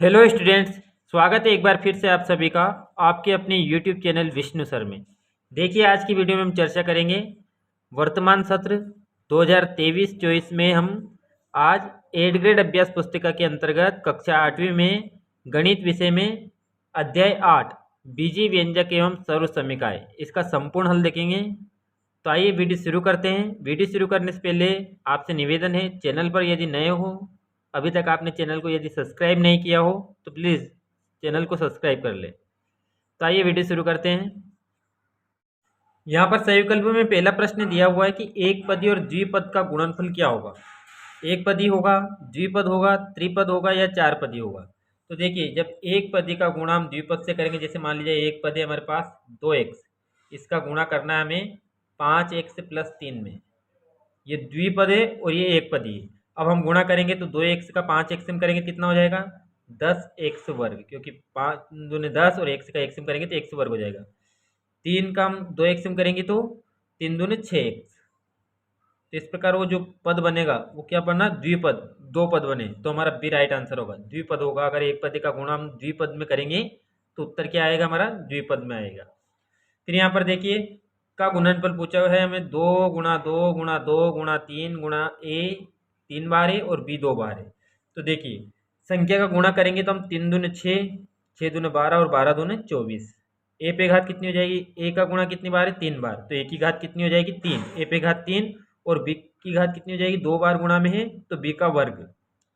Hello students. स्वागत है एक बार फिर से आप सभी का आपके अपने यूट्यूब चैनल विष्णु सर में। देखिए, आज की वीडियो में हम चर्चा करेंगे वर्तमान सत्र 2023-24 में हम आज 8 ग्रेड अभ्यास पुस्तिका के अंतर्गत कक्षा 8वीं में गणित विषय में अध्याय 8 बीजीय व्यंजक एवं सर्व समीकाएँ इसका संपूर्ण हल देखेंगे। तो आइए वीडियो शुरू करते हैं। वीडियो शुरू करने से पहले आपसे निवेदन है, चैनल पर यदि नए हो, अभी तक आपने चैनल को यदि सब्सक्राइब नहीं किया हो तो प्लीज़ चैनल को सब्सक्राइब कर ले। तो आइए वीडियो शुरू करते हैं। यहाँ पर सही विकल्प में पहला प्रश्न दिया हुआ है कि एक पदी और द्विपद का गुणनफल क्या होगा। एक पदी होगा, द्विपद होगा, त्रिपद होगा या चार पदी होगा। तो देखिए, जब एक पदी का गुणा हम द्विपद से करेंगे, जैसे मान लीजिए एक पद है हमारे पास 2x, इसका गुणा करना है हमें 5x प्लस 3 में। ये द्विपद है और ये एक पदी है। अब हम गुणा करेंगे तो 2x का 5x में करेंगे कितना हो जाएगा 10x वर्ग, क्योंकि 5 दूने 10 और x का x में करेंगे तो x वर्ग हो जाएगा। 3 का हम 2x में करेंगे तो 3 दूने 6x। तो इस प्रकार वो जो पद बनेगा वो क्या बना, द्विपद, दो पद बने, तो हमारा बी राइट आंसर होगा, द्विपद होगा। अगर एक पद का गुणा हम द्विपद में करेंगे तो उत्तर क्या आएगा हमारा, द्विपद में आएगा। फिर यहाँ पर देखिए का गुणनफल पूछा हुआ है हमें, 2 गुणा 2 गुणा 2 गुणा 3 गुणा ए 3 बार है और बी 2 बार है। तो देखिए संख्या का गुणा करेंगे तो हम 3 दूने 6, 6 दूने 12 और 12 दूने 24। ए पे घात कितनी हो जाएगी, ए का गुणा कितनी बार है 3 बार, तो ए की घात कितनी हो जाएगी 3, ए पे घात 3 और बी की घात कितनी हो जाएगी 2 बार गुणा में है तो बी का वर्ग,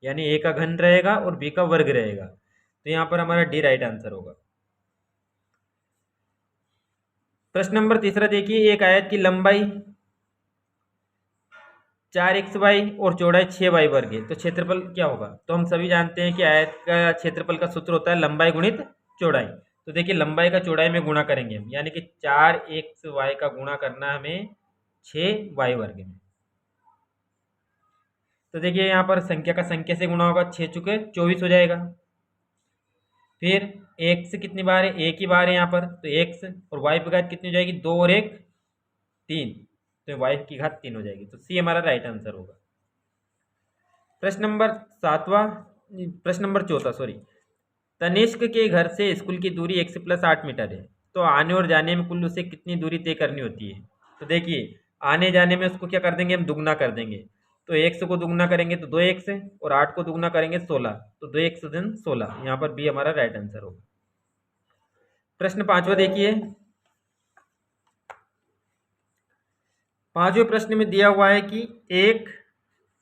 यानी ए का घन रहेगा और बी का वर्ग रहेगा। तो यहाँ पर हमारा डी राइट आंसर होगा। प्रश्न नंबर तीसरा देखिए, एक आयत की लंबाई 4xy और चौड़ाई 6y वर्ग है, तो क्षेत्रफल क्या होगा। तो हम सभी जानते हैं कि आयत का क्षेत्रफल का सूत्र होता है लंबाई गुणित चौड़ाई। तो देखिए लंबाई का चौड़ाई में गुणा करेंगे हम, यानी कि 4xy का गुणा करना है हमें 6y वर्ग में। तो देखिए यहाँ पर संख्या का संख्या से गुणा होगा, 6 चुके 24 हो जाएगा। फिर x कितनी बार है, एक ही बार है यहाँ पर, तो x और y की घात कितनी हो जाएगी 2 और 1 3, तो y की घात 3 हो जाएगी। तो सी हमारा राइट आंसर होगा। प्रश्न नंबर चौथा तनिष्क के घर से स्कूल की दूरी 1 से प्लस 8 मीटर है, तो आने और जाने में कुल उसे कितनी दूरी तय करनी होती है। तो देखिए आने जाने में उसको क्या कर देंगे हम, दुगना कर देंगे। तो 1 को दुगना करेंगे तो 2x और 8 को दुगना करेंगे 16, तो 2x दिन 16, यहाँ पर बी हमारा राइट आंसर होगा। प्रश्न पांचवा देखिए, पांचवें प्रश्न में दिया हुआ है कि एक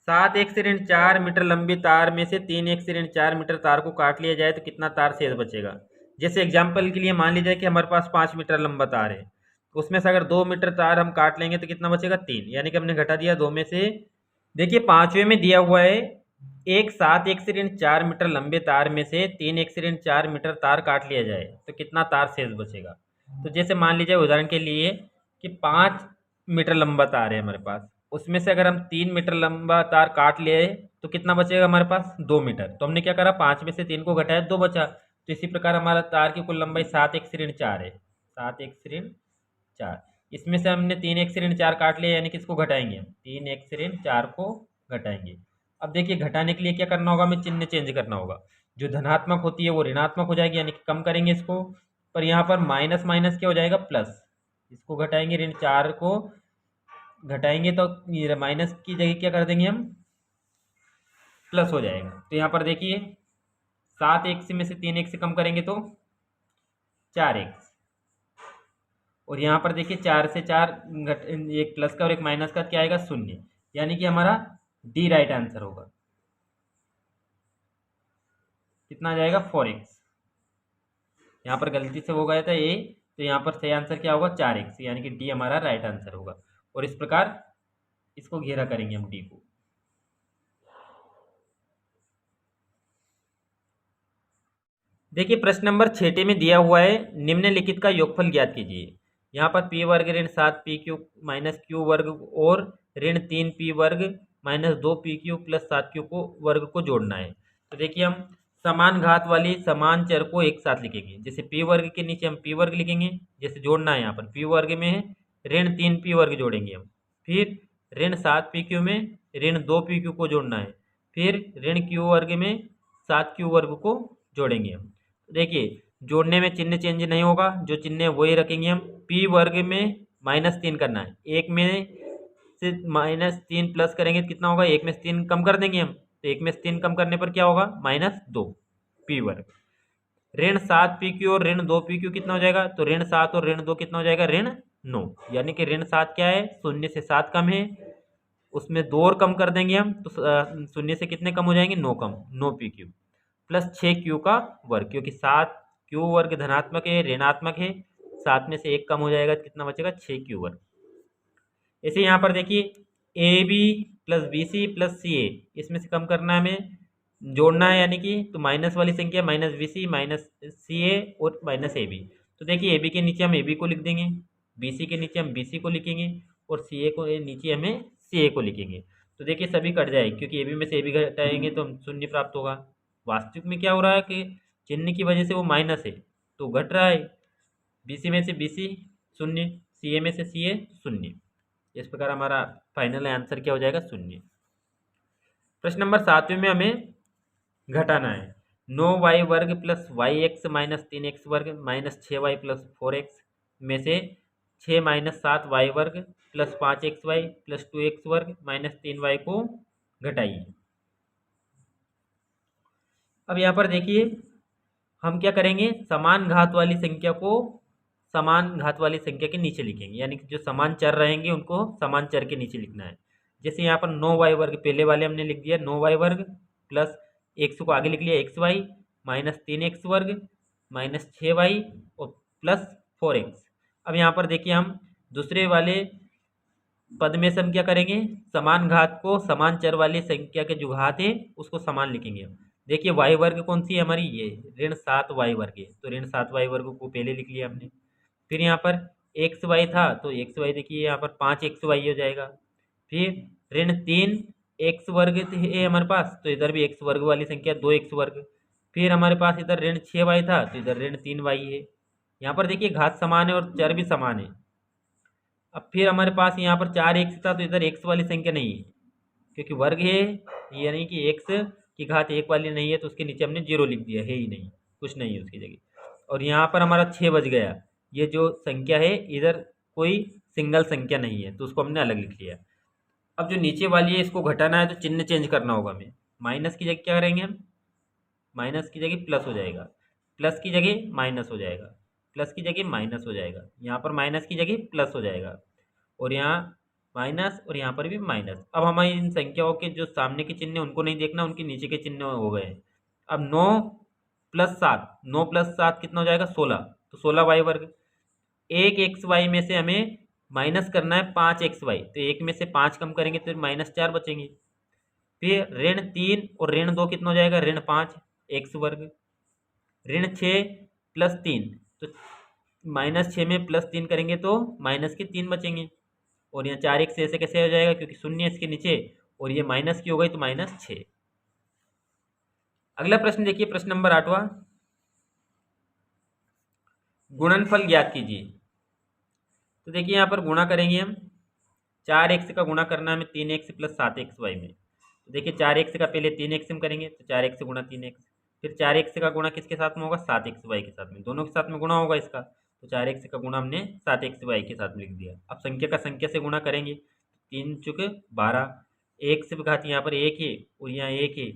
7x से 4 मीटर लंबी तार में से 3x से 4 मीटर तार को काट लिया जाए तो कितना तार शेष बचेगा। जैसे एग्जाम्पल के लिए मान लीजिए कि हमारे पास 5 मीटर लंबा तार है, तो उसमें से अगर 2 मीटर तार हम काट लेंगे तो कितना बचेगा 3, यानी कि हमने घटा दिया 2 में से। देखिए पांचवें में दिया हुआ है एक 7x से 4 मीटर लंबे तार में से 3x से 4 मीटर तार काट लिया जाए तो कितना तार शेष बचेगा। तो जैसे मान लीजिए उदाहरण के लिए कि 5 मीटर लंबा तार है हमारे पास, उसमें से अगर हम 3 मीटर लंबा तार काट लिए तो कितना बचेगा हमारे पास 2 मीटर। तो हमने क्या करा, 5 में से 3 को घटाया 2 बचा। तो इसी प्रकार हमारा तार की कुल लंबाई 7x ऋण 4 है, 7x ऋण 4। इसमें से हमने 3x ऋण 4 काट लिया, यानी कि इसको घटाएंगे हम, 3x ऋण 4 को घटाएंगे। अब देखिए घटाने के लिए क्या करना होगा, हमें चिन्ह चेंज करना होगा। जो धनात्मक होती है वो ऋणात्मक हो जाएगी, यानी कि कम करेंगे इसको। पर यहाँ पर माइनस माइनस क्या हो जाएगा प्लस, इसको घटाएंगे, ऋण 4 को घटाएंगे तो माइनस की जगह क्या कर देंगे हम, प्लस हो जाएगा। तो यहाँ पर देखिए 7x में से 3x कम करेंगे तो 4x, और यहाँ पर देखिए 4 से 4 एक प्लस का और एक माइनस का क्या आएगा 0, यानी कि हमारा डी राइट आंसर होगा। कितना आ जाएगा 4x, यहाँ पर गलती से हो गया था ए, तो यहाँ पर सही आंसर क्या होगा 4x, यानी कि डी हमारा राइट आंसर होगा। और इस प्रकार इसको घेरा करेंगे हम डी को। देखिए प्रश्न नंबर 6 में दिया हुआ है निम्नलिखित का योगफल ज्ञात कीजिए। यहाँ पर p वर्ग ऋण 7p³ माइनस q वर्ग और ऋण 3p वर्ग माइनस 2p³ प्लस 7q को वर्ग को जोड़ना है। तो देखिए हम समान घात वाली समान चर को एक साथ लिखेंगे। जैसे p वर्ग के नीचे हम p वर्ग लिखेंगे, जैसे जोड़ना है यहाँ पर p वर्ग में है ऋण 3p वर्ग जोड़ेंगे हम, फिर ऋण 7p³ में ऋण 2p³ को जोड़ना है, फिर ऋण q वर्ग में 7q वर्ग को जोड़ेंगे हम। तो देखिए जोड़ने में चिन्ह चेंज नहीं होगा, जो चिन्ह है वही रखेंगे हम। पी वर्ग में -3 करना है, एक में से -3 प्लस करेंगे तो कितना होगा, एक में से 3 कम कर देंगे हम, तो एक में से 3 कम करने पर क्या होगा, -2 पी वर्ग। ऋण 7 पी क्यू और ऋण 2 पी क्यू कितना हो जाएगा, तो ऋण 7 और ऋण 2 कितना हो जाएगा, ऋण 9। यानी कि ऋण 7 क्या है, शून्य से 7 कम है, उसमें 2 और कम कर देंगे हम, तो शून्य से कितने कम हो जाएंगे, 9 कम, 9 पी क्यू प्लस 6 क्यू का वर्ग, क्योंकि 7 क्यू वर्ग धनात्मक है, ऋणात्मक है, 7 में से 1 कम हो जाएगा, कितना बचेगा, 6 क्यू वर्ग। ऐसे यहाँ पर देखिए A B plus B C plus C A, इसमें से कम करना है हमें, जोड़ना है, यानी कि तो माइनस वाली संख्या माइनस बी सी माइनस सी ए और माइनस ए बी। तो देखिए ए बी के नीचे हम ए बी को लिख देंगे, बी सी के नीचे हम बी सी को लिखेंगे और सी ए को नीचे हमें सी ए को लिखेंगे। तो देखिए सभी कट जाएगी, क्योंकि ए बी में से ए बी घटाएंगे तो हम शून्य प्राप्त होगा। वास्तविक में क्या हो रहा है कि चिन्ह की वजह से वो माइनस है तो घट रहा है, बी सी में से बी सी शून्य, सी ए में से सी ए शून्य। इस प्रकार हमारा फाइनल आंसर क्या हो जाएगा, शून्य। प्रश्न नंबर 7वें में हमें घटाना है 9y वर्ग plus Y x minus 3x वर्ग माइनस 6y प्लस 4x में से 6 माइनस 7y वर्ग प्लस 5xy प्लस 2x वर्ग माइनस 3y को घटाइए। अब यहाँ पर देखिए हम क्या करेंगे, समान घात वाली संख्या को समान घात वाली संख्या के नीचे लिखेंगे, यानी कि जो समान चर रहेंगे उनको समान चर के नीचे लिखना है। जैसे यहाँ पर 9y वर्ग पहले वाले हमने लिख दिया, 9y वर्ग प्लस एक्स को आगे लिख लिया xy माइनस 3x वर्ग माइनस 6y और प्लस 4x। अब यहाँ पर देखिए हम दूसरे वाले पद में से हम क्या करेंगे, समान घात को समान चर वाली संख्या के जो घात है उसको समान लिखेंगे हम। देखिए वाई वर्ग कौन सी है हमारी, ये ऋण 7y वर्ग है, तो ऋण 7y वर्ग को पहले लिख लिया हमने। फिर यहाँ पर एक्स वाई था तो एक्स वाई देखिए यहाँ पर 5xy हो जाएगा। फिर ऋण 3x वर्ग है हमारे पास, तो इधर भी x वर्ग वाली संख्या 2x वर्ग। फिर हमारे पास इधर ऋण 6y था तो इधर ऋण 3y है। यहाँ पर देखिए घात समान है और चर भी समान है। अब फिर हमारे पास यहाँ पर 4x था तो इधर x वाली संख्या नहीं है, क्योंकि वर्ग है, यानी कि x की घात 1 वाली नहीं है, तो उसके नीचे हमने 0 लिख दिया, है ही नहीं, कुछ नहीं है उसकी जगह। और यहाँ पर हमारा 6 बच गया, ये जो संख्या है इधर कोई सिंगल संख्या नहीं है, तो उसको हमने अलग लिख लिया। अब जो नीचे वाली है इसको घटाना है तो चिन्ह चेंज करना होगा हमें, माइनस की जगह क्या करेंगे हम, माइनस की जगह प्लस हो जाएगा, प्लस की जगह माइनस हो जाएगा, प्लस की जगह माइनस हो जाएगा, यहाँ पर माइनस की जगह प्लस हो जाएगा, और यहाँ माइनस और यहाँ पर भी माइनस। अब हमारी इन संख्याओं के जो सामने के चिन्ह उनको नहीं देखना, उनके नीचे के चिन्ह हो गए। अब 9 प्लस 7, 9 प्लस 7 कितना हो जाएगा, 16, तो 16y वर्ग। एक एक्स वाई में से हमें माइनस करना है 5xy, तो एक में से 5 कम करेंगे तो -4 बचेंगे। फिर ऋण 3 और ऋण 2 कितना हो जाएगा, ऋण 5 एक्स वर्ग। ऋण 6 प्लस 3, तो -6 में प्लस 3 करेंगे तो माइनस के 3 बचेंगे, और यहाँ 4x ऐसे कैसे हो जाएगा, क्योंकि शून्य इसके नीचे और ये माइनस की हो गई तो -6। अगला प्रश्न देखिए, प्रश्न नंबर 8वां, गुणनफल ज्ञात कीजिए। तो देखिए यहाँ पर गुणा करेंगे हम, 4x का गुणा करना है हमें 3x प्लस 7xy में। तो देखिए 4x का पहले 3x हम करेंगे, तो 4x से गुणा 3x, फिर 4x का गुणा किसके साथ में होगा, 7xy के साथ में, दोनों के साथ में गुणा होगा इसका, तो 4x का गुणा हमने 7xy के साथ में लिख दिया। अब संख्या का संख्या से गुणा करेंगे, 3 चुके 12, एक से घात यहाँ पर 1 है और यहाँ 1 है,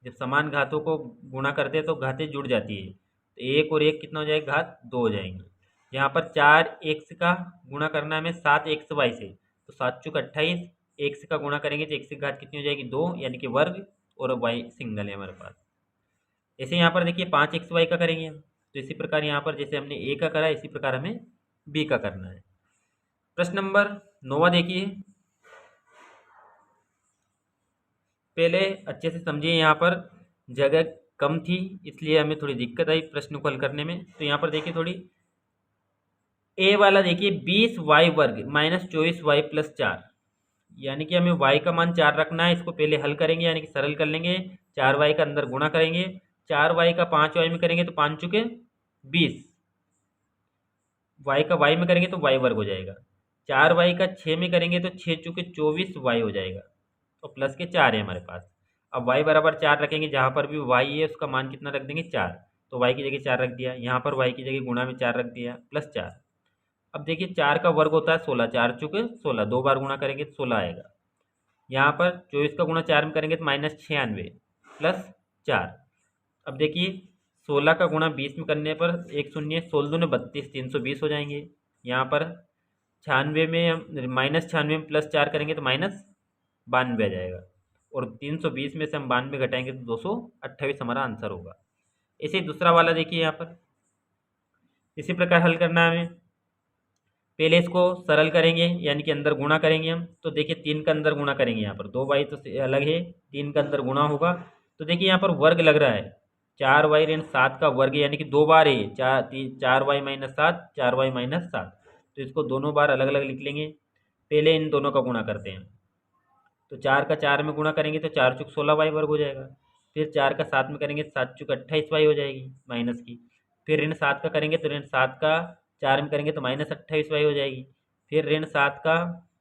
जब समान घातों को गुणा करते हैं तो घातें जुड़ जाती है, तो 1 और 1 कितना हो जाएगा, घात 2 हो जाएंगे। यहाँ पर 4x का गुणा करना है हमें 7xy से, तो 7 चुक 28, एक्स का गुणा करेंगे तो एक्स की घात कितनी हो जाएगी, 2, यानी कि वर्ग, और वाई सिंगल है हमारे पास। ऐसे यहाँ पर देखिए 5xy का करेंगे हम, तो इसी प्रकार यहाँ पर जैसे हमने ए का करा इसी प्रकार हमें बी का करना है। प्रश्न नंबर 9वां देखिए, पहले अच्छे से समझिए, यहाँ पर जगह कम थी इसलिए हमें थोड़ी दिक्कत आई प्रश्न को हल करने में। तो यहाँ पर देखिए थोड़ी ए वाला देखिए 20y वर्ग माइनस 24y प्लस 4, यानी कि हमें y का मान 4 रखना है। इसको पहले हल करेंगे, यानी कि सरल कर लेंगे, 4y का अंदर गुणा करेंगे, 4y का 5y में करेंगे तो 5 चुके 20, y का y में करेंगे तो y वर्ग हो जाएगा, 4y का 6 में करेंगे तो 6 चुके 24y हो जाएगा, तो प्लस के 4 है हमारे पास। अब y बराबर 4 रखेंगे, जहाँ पर भी y है उसका मान कितना रख देंगे 4, तो y की जगह 4 रख दिया, यहाँ पर y की जगह गुणा में 4 रख दिया प्लस 4। अब देखिए 4 का वर्ग होता है 16, 4 चुके 16, 2 बार गुणा करेंगे तो 16 आएगा। यहाँ पर 24 का गुणा 4 में करेंगे तो -96 प्लस 4। अब देखिए 16 का गुणा 20 में करने पर एक शून्य, 16 दूने 32, 320 हो जाएंगे। यहाँ पर 96 में हम -96 में प्लस 4 करेंगे तो -92 आ जाएगा, और 320 में से हम 92 घटाएंगे तो 228 हमारा आंसर होगा। इसे दूसरा वाला देखिए, यहाँ पर इसी प्रकार हल करना है हमें। पहले इसको सरल करेंगे, यानी कि अंदर गुणा करेंगे हम, तो देखिए 3 का अंदर गुणा करेंगे, यहाँ पर 2y तो अलग है, 3 का अंदर गुणा होगा, तो देखिए यहाँ पर वर्ग लग रहा है 4y ऋण 7 का वर्ग, यानी कि 2 बार है 4y - 7, 4y - 7, तो इसको दोनों बार अलग अलग लिख लेंगे। पहले इन दोनों का गुणा करते हैं, तो 4 का 4 में गुणा करेंगे तो 4 चुक 16y वर्ग हो जाएगा। फिर 4 का 7 में करेंगे 7 चुक 28y हो जाएगी माइनस की। फिर ऋण 7 का करेंगे तो ऋण 7 का 4 में करेंगे तो -28y हो जाएगी। फिर ऋण 7 का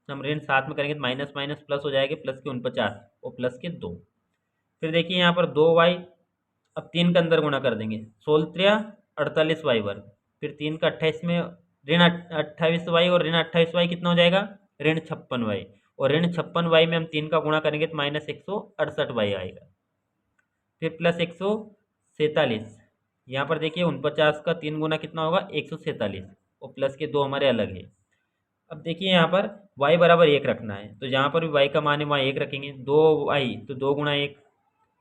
हम ऋण 7 में करेंगे तो माइनस माइनस प्लस हो जाएगी, प्लस के 49 और प्लस के 2। फिर देखिए यहाँ पर 2y, अब 3 का अंदर गुणा कर देंगे, 16 48y वर्ग, फिर 3 का 28 में ऋण 28y और ऋण 28y कितना हो जाएगा ऋण 56y, और ऋण 56y में हम 3 का गुणा करेंगे तो -168y आएगा। फिर प्लस 147, यहाँ पर देखिए 49 का 3 गुना कितना होगा 147, और प्लस के 2 हमारे अलग है। अब देखिए यहाँ पर y बराबर 1 रखना है, तो जहाँ पर भी y का मान है वहाँ 1 रखेंगे। 2y तो 2 गुणा 1,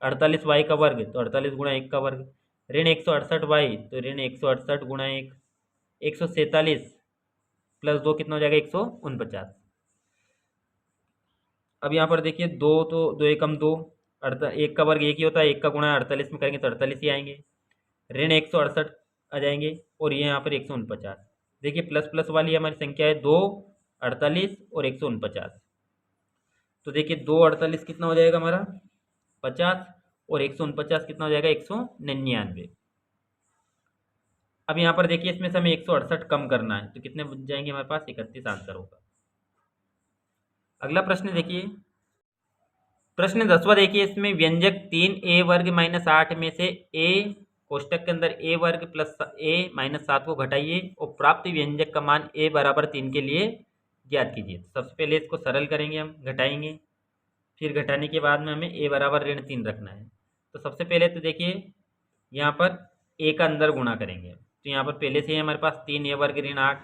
48y का वर्ग तो 48 गुणा 1 का वर्ग, ऋण 168y तो ऋण 168 गुणा 1, 147 प्लस 2 कितना हो जाएगा 149। अब यहाँ पर देखिए 2 तो 2 एकम 2, 1 का वर्ग 1 ही होता है, 1 का गुणा 48 में करेंगे तो 48 ही आएंगे, ऋण 168 आ जाएंगे, और ये यहाँ पर 149। देखिए प्लस प्लस वाली हमारी संख्या है 2, 48 और 149, तो देखिए 2 48 कितना हो जाएगा हमारा 50, और 149 कितना हो जाएगा 199। अब यहाँ पर देखिए इसमें से हमें 168 कम करना है, तो कितने बच जाएंगे हमारे पास 31 आंसर होगा। अगला प्रश्न देखिए, प्रश्न 10वां देखिए, इसमें व्यंजक 3a वर्ग -8 में से a कोष्टक के अंदर a वर्ग प्लस a -7 को घटाइए और प्राप्त व्यंजक का मान a बराबर 3 के लिए ज्ञात कीजिए। सबसे पहले इसको सरल करेंगे, हम घटाएंगे, फिर घटाने के बाद में हमें a बराबर ऋण 3 रखना है। तो सबसे पहले तो देखिए यहाँ पर a का अंदर गुणा करेंगे, तो यहाँ पर पहले से ही हमारे पास 3a वर्ग ऋण 8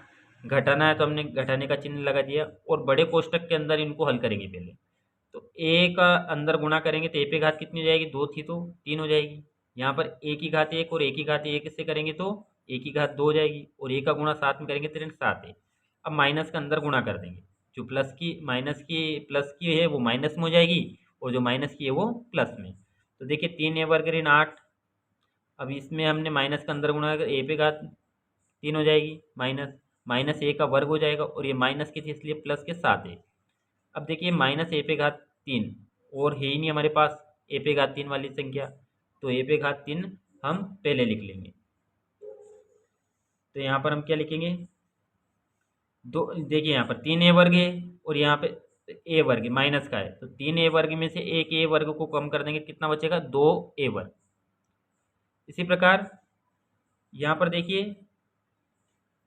घटाना है, तो हमने घटाने का चिन्ह लगा दिया, और बड़े कोष्टक के अंदर इनको हल करेंगे पहले। तो a का अंदर गुणा करेंगे तो a पे घात कितनी हो जाएगी 2 थी तो 3 हो जाएगी। यहाँ पर a की घात 1 और a की घात 1 से करेंगे तो a की घात 2 हो जाएगी, और a का गुणा 7 में करेंगे तो ऋण 7 है। अब माइनस का अंदर गुणा कर देंगे, जो प्लस की है वो माइनस में हो जाएगी, और जो माइनस की है वो प्लस में। तो देखिए 3a वर्ग ऋण 8, अब इसमें हमने माइनस का अंदर गुणा कर a पे घात 3 हो जाएगी, माइनस a का वर्ग हो जाएगा, और ये माइनस की थी इसलिए प्लस के 7 है। अब देखिए माइनस a पे घात 3 और है ही नहीं हमारे पास a पे घात 3 वाली संख्या, तो a पे घात 3 हम पहले लिख लेंगे। तो यहाँ पर हम क्या लिखेंगे, दो, देखिए यहाँ पर 3a वर्ग है और यहाँ पे a वर्ग माइनस का है, तो 3a वर्ग में से एक a वर्ग को कम कर देंगे, कितना बचेगा 2a वर्ग। इसी प्रकार यहाँ पर देखिए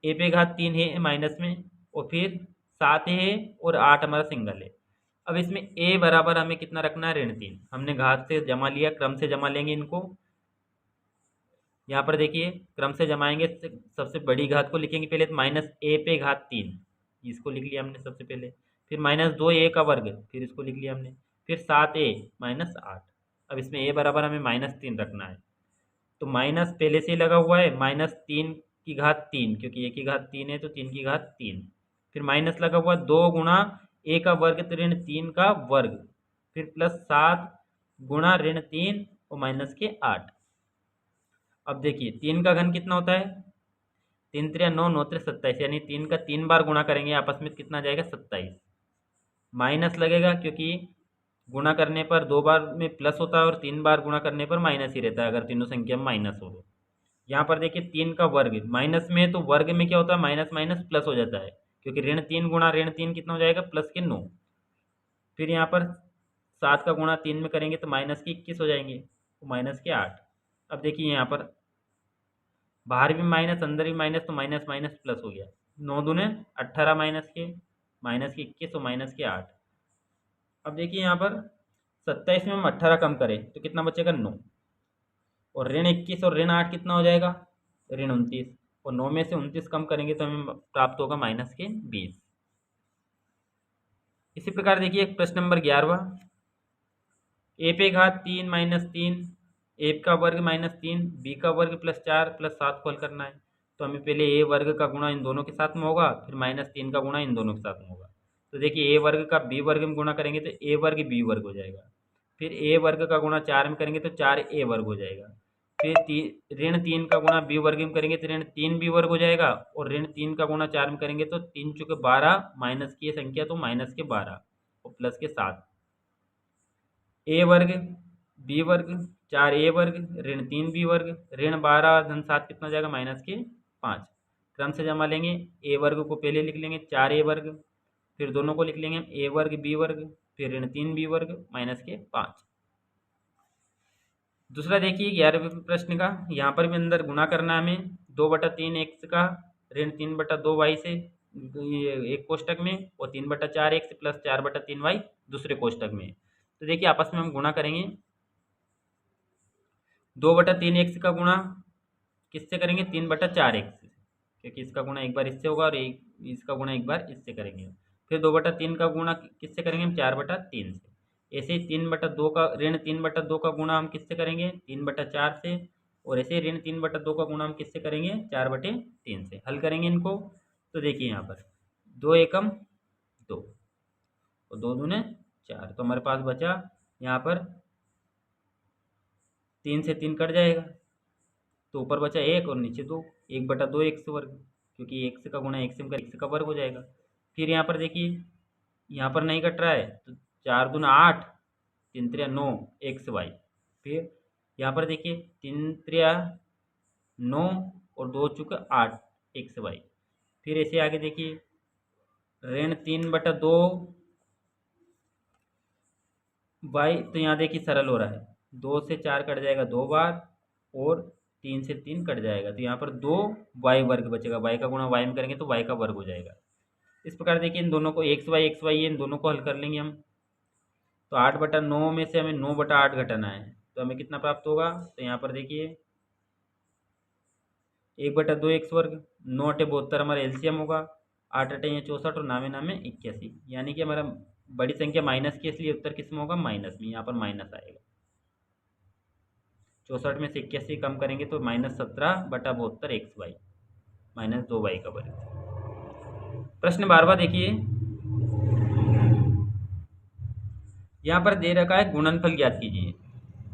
a पे घात 3 है माइनस में, और फिर 7 है और 8 हमारा सिंगल है। अब इसमें a बराबर हमें कितना रखना है ऋण 3, हमने घात से जमा लिया, क्रम से जमा लेंगे इनको। यहाँ पर देखिए क्रम से जमाएंगे, सबसे बड़ी घात को लिखेंगे पहले, तो -a पे घात 3 इसको लिख लिया हमने सबसे पहले, फिर -2a का वर्ग, फिर इसको लिख लिया हमने, फिर 7a - 8। अब इसमें a बराबर हमें -3 रखना है, तो माइनस पहले से ही लगा हुआ है, -3 की घात 3, क्योंकि a की घात 3 है तो 3 की घात 3, फिर माइनस लगा हुआ 2 गुणा a का वर्ग तो ऋण 3 का वर्ग, फिर प्लस 7 गुणा ऋण 3 और माइनस के 8। अब देखिए 3 का घन कितना होता है 3 3 9 9 3 27, यानी 3 का 3 बार गुणा करेंगे आपस में कितना जाएगा 27। माइनस लगेगा क्योंकि गुणा करने पर 2 बार में प्लस होता है और 3 बार गुणा करने पर माइनस ही रहता है, अगर तीनों संख्या में माइनस हो। यहाँ पर देखिए 3 का वर्ग माइनस में, तो वर्ग में क्या होता है माइनस माइनस प्लस हो जाता है, क्योंकि ऋण 3 गुणा ऋण 3 कितना हो जाएगा +9। फिर यहाँ पर 7 का गुणा 3 में करेंगे तो माइनस के 21 हो जाएंगे, तो माइनस के 8। अब देखिए यहाँ पर बाहर भी माइनस अंदर भी माइनस, तो माइनस माइनस प्लस हो गया। 9 दूने 18 माइनस के 21 और माइनस के 8। अब देखिए यहाँ पर 27 में हम 18 कम करें तो कितना बचेगा 9, और ऋण 21 और ऋण 8 कितना हो जाएगा ऋण 29, और 9 में से 29 कम करेंगे तो हमें प्राप्त होगा माइनस के 20। इसी प्रकार देखिए प्रश्न नंबर 11वां, ए पे घात 3 माइनस 3, ए का वर्ग माइनस 3, बी का वर्ग प्लस 4 प्लस 7 को हल करना है। तो हमें पहले ए वर्ग का गुणा इन दोनों के साथ में होगा, फिर माइनस 3 का गुणा इन दोनों के साथ में होगा। तो देखिए ए वर्ग का बी वर्ग में गुणा करेंगे तो ए वर्ग बी वर्ग हो जाएगा, फिर ए वर्ग का गुणा 4 में करेंगे तो 4 ए वर्ग हो जाएगा, फिर ऋण 3 का गुणा बी वर्ग में करेंगे तो ऋण 3 बी वर्ग हो जाएगा, और ऋण 3 का गुणा 4 में करेंगे तो 3 चुके 12, माइनस की संख्या तो माइनस के 12 और प्लस के 7। ए वर्ग बी वर्ग 4 ए वर्ग ऋण 3 बी वर्ग ऋण 12 धन 7 कितना हो जाएगा माइनस के 5। क्रम से जमा लेंगे, ए वर्ग को पहले लिख लेंगे 4 ए वर्ग, फिर दोनों को लिख लेंगे ए वर्ग बी वर्ग, फिर ऋण 3 बी वर्ग माइनस के 5। दूसरा देखिए 11वें प्रश्न का, यहाँ पर भी अंदर गुणा करना हमें 2/3 एक्स का ऋण 3/2 वाई से एक कोष्टक में, और 3/4 एक्स प्लस 4/3 वाई दूसरे कोष्टक में। तो देखिए आपस में हम गुणा करेंगे, 2/3 एक्स का गुणा किससे करेंगे 3/4 एक्स से, क्योंकि इसका गुणा एक बार इससे होगा और इसका गुणा एक बार इससे करेंगे। फिर 2/3 का गुणा किससे करेंगे हम 4/3 से। ऐसे ही 3/2 का ऋण 3/2 का गुणा हम किससे करेंगे 3/4 से, और ऐसे ऋण 3/2 का गुणा हम किससे करेंगे 4/3 से। हल करेंगे इनको तो देखिए यहाँ पर 2 एकम 2 और 2 दूने 4, तो हमारे पास बचा यहाँ पर 3 से 3 कट जाएगा, तो ऊपर बचा 1 और नीचे 2, 1/2 एक्स वर्ग, क्योंकि एक्स का गुणा एक्स में कर एक्स का वर्ग हो जाएगा। फिर यहाँ पर देखिए यहाँ पर नहीं कट रहा है, तो 4 दूना 8, 3 त्रिया 9 एक्स वाई। फिर यहाँ पर देखिए 3 त्रिया 9 और 2 चुका 8 एक्स वाई। फिर ऐसे आगे देखिए ऋण 3/2 वाई, तो यहाँ देखिए सरल हो रहा है, 2 से 4 कट जाएगा 2 बार, और 3 से 3 कट जाएगा, तो यहाँ पर 2 वाई वर्ग बचेगा, वाई का गुणा वाई में करेंगे तो वाई का वर्ग हो जाएगा। इस प्रकार देखिए इन दोनों को एक्स वाई इन दोनों को हल कर लेंगे हम। तो 8/9 में से हमें 9/8 घटाना है, तो हमें कितना प्राप्त होगा, तो यहाँ पर देखिए 1/2 एक्स वर्ग, 9 अटे 72 हमारा एलसीएम होगा, 8 अटे 64 और नामे नामे 81, यानी कि हमारा बड़ी संख्या माइनस की, इसलिए उत्तर किस में होगा माइनस में, यहाँ पर माइनस आएगा। 64 में से 81 कम करेंगे तो -17/72 एक्स वाई -2 वाई का वर्ग। प्रश्न 12वां देखिए, यहाँ पर दे रखा है गुणनफल ज्ञात कीजिए,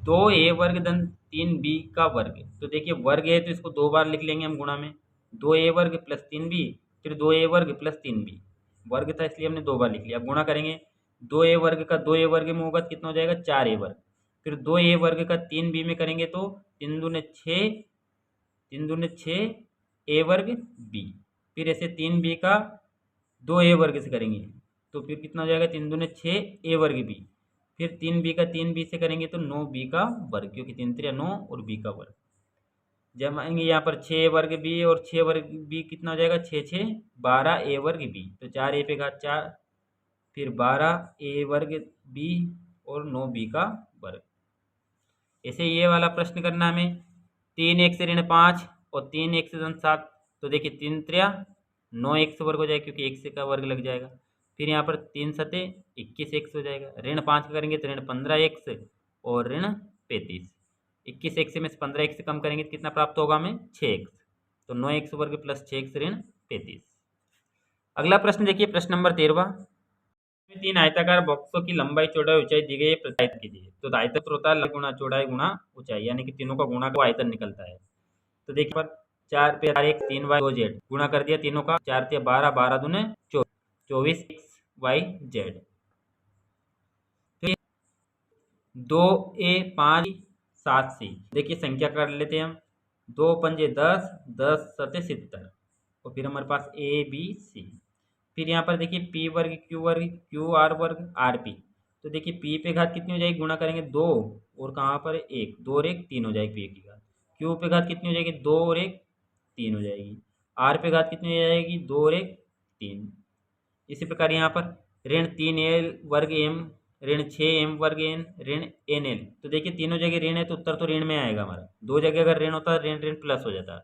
2a वर्ग धन 3b का वर्ग। तो देखिए वर्ग है तो इसको 2 बार लिख लेंगे हम गुणा में, 2a वर्ग प्लस 3b, फिर 2a वर्ग प्लस 3b, वर्ग था इसलिए हमने 2 बार लिख लिया। अब गुणा करेंगे 2a वर्ग का 2a वर्ग में होगा कितना हो जाएगा 4a वर्ग, फिर 2a वर्ग का 3b में करेंगे तो 3 दूने 6, 3 दूने 6 a वर्ग b, फिर ऐसे 3b का 2a वर्ग से करेंगे तो फिर कितना हो जाएगा 3 दूने 6 a वर्ग b, फिर 3b का 3b से करेंगे तो 9b का वर्ग, क्योंकि 3 त्रिया 9 और b का वर्ग। जमाएंगे यहाँ पर 6 वर्ग b और 6 वर्ग b कितना हो जाएगा 6 6 12 a वर्ग b, तो 4a पे घात 4, फिर 12 a वर्ग b और 9b का वर्ग। ऐसे ये वाला प्रश्न करना हमें, 3x ऋण 5 और 3x धन 7, तो देखिए 3 त्रिया 9x वर्ग हो जाएगा, क्योंकि x का वर्ग लग जाएगा। फिर यहाँ पर 3 सते 21x हो जाएगा, ऋण 5 का करेंगे तो ऋण 15x और ऋण 35, 21x में से 15x कम करेंगे तो कितना प्राप्त होगा हमें 6x, तो 9x वर्ग प्लस 6x ऋण 35। अगला प्रश्न देखिए प्रश्न नंबर 13वां, 3 आयताकार बॉक्सों की लंबाई चौड़ाई ऊंचाई दी गई है, प्रत्यायित कीजिए। तो आयतन होता है गुणा चौड़ाई गुणा ऊंचाई, यानी कि तीनों का गुणा को आयतन निकलता है। तो देखिए पर 4 पे 4x 3y 2z गुणा कर दिया तीनों का, 4 ते 12 12 दूने 24 24xyz, 2a 5 7c। देखिए संख्या कर लेते हैं हम, 2 पंजे 10 10 सते 70, और फिर हमारे पास a b c। फिर यहाँ पर देखिए p वर्ग q वर्ग q r वर्ग r p, तो देखिए पी पे घात कितनी हो जाएगी, गुणा करेंगे 2 और कहाँ पर 1, 2 और 1 3 हो जाएगी पी की घात। क्यू पे घात कितनी हो जाएगी, 2 और 1 3 हो जाएगी। आर पे घात कितनी हो जाएगी, 2 और 1 3। इसी प्रकार यहाँ पर ऋण 3 एल वर्ग एम, ऋण 6 m वर्ग एन, ऋण एन एल। तो देखिए तीनों जगह ऋण है तो उत्तर तो ऋण में आएगा हमारा। दो जगह अगर ऋण होता है ऋण ऋण प्लस हो जाता।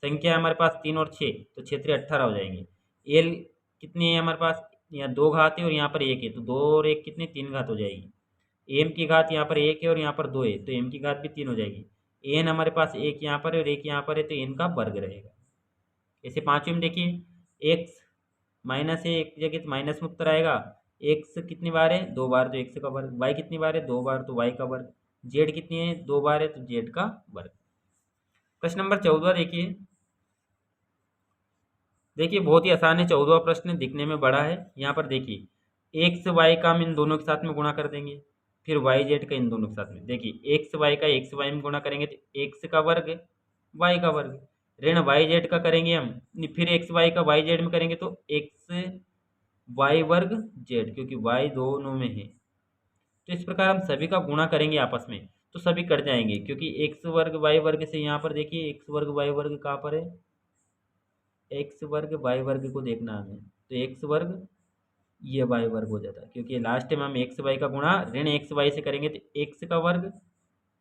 संख्या है हमारे पास 3 और 6, तो 6×3 = 18 हो जाएंगे। एल कितनी है हमारे पास, यहाँ 2 घात है और यहाँ पर 1 है, तो 2 और 1 कितनी, 3 घात हो जाएगी। एम की घात यहाँ पर 1 है और यहाँ पर 2 है, तो एम की घात भी 3 हो जाएगी। एन हमारे पास 1 यहाँ पर है और 1 यहाँ पर है, तो एन का वर्ग रहेगा। ऐसे पाँचवें में देखिए एक्स माइनस है, एक जगह तो माइनस में उत्तर आएगा। एक्स कितनी बार है, 2 बार, तो एक्स का वर्ग। वाई कितनी बार है, 2 बार, तो वाई का वर्ग। जेड कितनी है, 2 बार है, तो जेड का वर्ग। प्रश्न नंबर 14 देखिए। देखिए बहुत ही आसान है 14वां प्रश्न, दिखने में बड़ा है। यहाँ पर देखिए एक्स वाई का हम इन दोनों के साथ में गुणा कर देंगे, फिर वाई जेड का इन दोनों के साथ में। देखिए एक्स वाई का एक्स वाई में गुणा करेंगे तो एक्स का वर्ग वाई का वर्ग। ऋण वाई जेड का करेंगे हम, फिर एक्स वाई का वाई जेड में करेंगे तो एक्स वाई वर्ग जेड, क्योंकि वाई दोनों में है। तो इस प्रकार हम सभी का गुणा करेंगे आपस में, तो सभी कट जाएंगे, क्योंकि एक्स वर्ग वाई वर्ग से यहाँ पर देखिए एक्स वर्ग वाई वर्ग कहाँ पर है, एक्स वर्ग वाई वर्ग को देखना हमें, तो एक्स वर्ग ये वाई वर्ग हो जाता है, क्योंकि लास्ट में हम एक्स वाई का गुणा ऋण एक्स वाई से करेंगे तो एक्स का वर्ग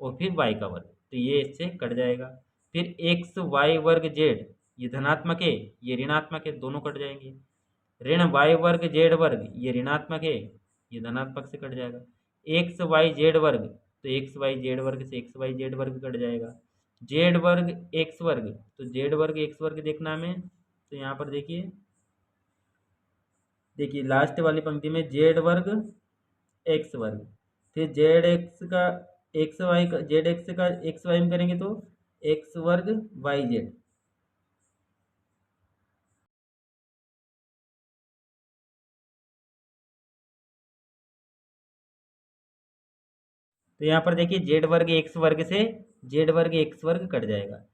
और फिर वाई का वर्ग, तो ये इससे कट जाएगा। फिर एक्स वाई वर्ग जेड, ये धनात्मक है ये ऋणात्मक है, दोनों कट जाएंगे। ऋण वाई वर्ग जेड वर्ग, ये ऋणात्मक है ये धनात्मक से कट जाएगा। एक्स वाई जेड वर्ग, तो एक्स वाई जेड वर्ग से एक्स वाई जेड वर्ग कट जाएगा। जेड वर्ग एक्स वर्ग, तो जेड वर्ग एक्स वर्ग देखना हमें, तो यहाँ पर देखिए देखिए लास्ट वाली पंक्ति में जेड वर्ग एक्स वर्ग, फिर जेड एक्स का एक्स वाई का जेड एक्स का एक्स वाई में करेंगे तो एक्स वर्ग वाई जेड। तो यहाँ पर देखिए जेड वर्ग एक्स वर्ग से जेड वर्ग एक्स वर्ग कट जाएगा।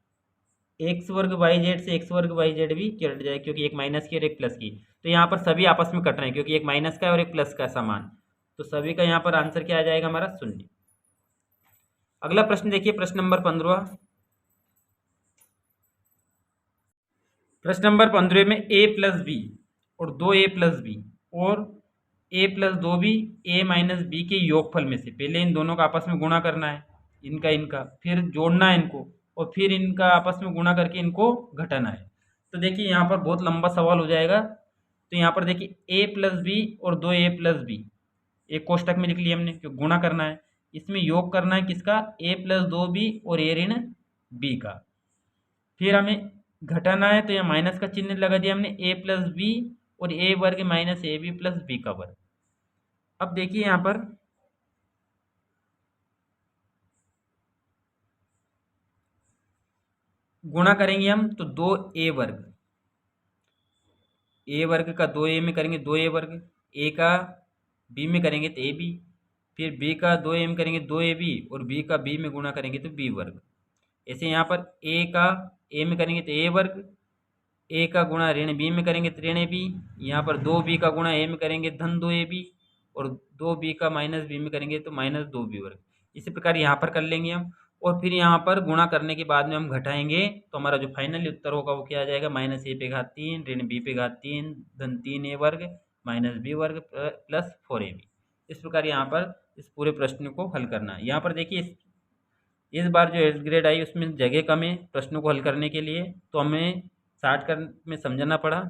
एक्स वर्ग वाई जेड से एक्स वर्ग वाई जेड भी कट जाएगा, क्योंकि एक माइनस की और एक प्लस की। तो यहाँ पर सभी आपस में कट रहे हैं, क्योंकि एक माइनस का है और एक प्लस का समान, तो सभी का यहाँ पर आंसर क्या आ जाएगा हमारा, 0। अगला प्रश्न देखिए, प्रश्न नंबर 15। प्रश्न नंबर 15 में a प्लस बी और 2a प्लस बी और a plus 2b a minus B के योगफल में से पहले इन दोनों का आपस में गुणा करना है, इनका इनका, फिर जोड़ना है इनको, और फिर इनका आपस में गुणा करके इनको घटाना है। तो देखिए यहाँ पर बहुत लंबा सवाल हो जाएगा। तो यहाँ पर देखिए a प्लस बी और 2a प्लस बी, एक कोष्टक में लिख लिया हमने, क्यों गुणा करना है। इसमें योग करना है किसका, a प्लस 2b और a ऋण b का। फिर हमें घटाना है, तो यहाँ माइनस का चिन्ह लगा दिया हमने, a प्लस बी और a वर्ग minus A B plus B का वर्ग। अब देखिए यहाँ पर गुणा करेंगे हम, तो 2a वर्ग, a वर्ग का 2a में करेंगे 2a वर्ग, a का b में करेंगे तो ab, फिर b का 2a में करेंगे 2ab और b का b में गुणा करेंगे तो b वर्ग। ऐसे यहाँ पर a का a में करेंगे तो a वर्ग, a का गुणा ऋण b में करेंगे तो ऋण ab, यहाँ पर 2b का गुणा a में करेंगे धन 2ab और 2b का माइनस b में करेंगे तो माइनस 2b वर्ग। इसी प्रकार यहाँ पर कर लेंगे हम, और फिर यहाँ पर गुणा करने के बाद में हम घटाएंगे, तो हमारा जो फाइनली उत्तर होगा वो क्या आ जाएगा, माइनस ए पे घात 3 ऋण बी पे घात 3 धन 3a वर्ग माइनस बी वर्ग प्लस 4ab। इस प्रकार यहाँ पर इस पूरे प्रश्न को हल करना है। यहाँ पर देखिए इस बार जो एस ग्रेड आई उसमें जगह कम है प्रश्नों को हल करने के लिए, तो हमें शॉर्टकट में समझना पड़ा।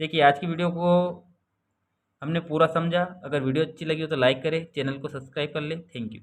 देखिए आज की वीडियो को हमने पूरा समझा। अगर वीडियो अच्छी लगी हो तो लाइक करें, चैनल को सब्सक्राइब कर ले। Thank you.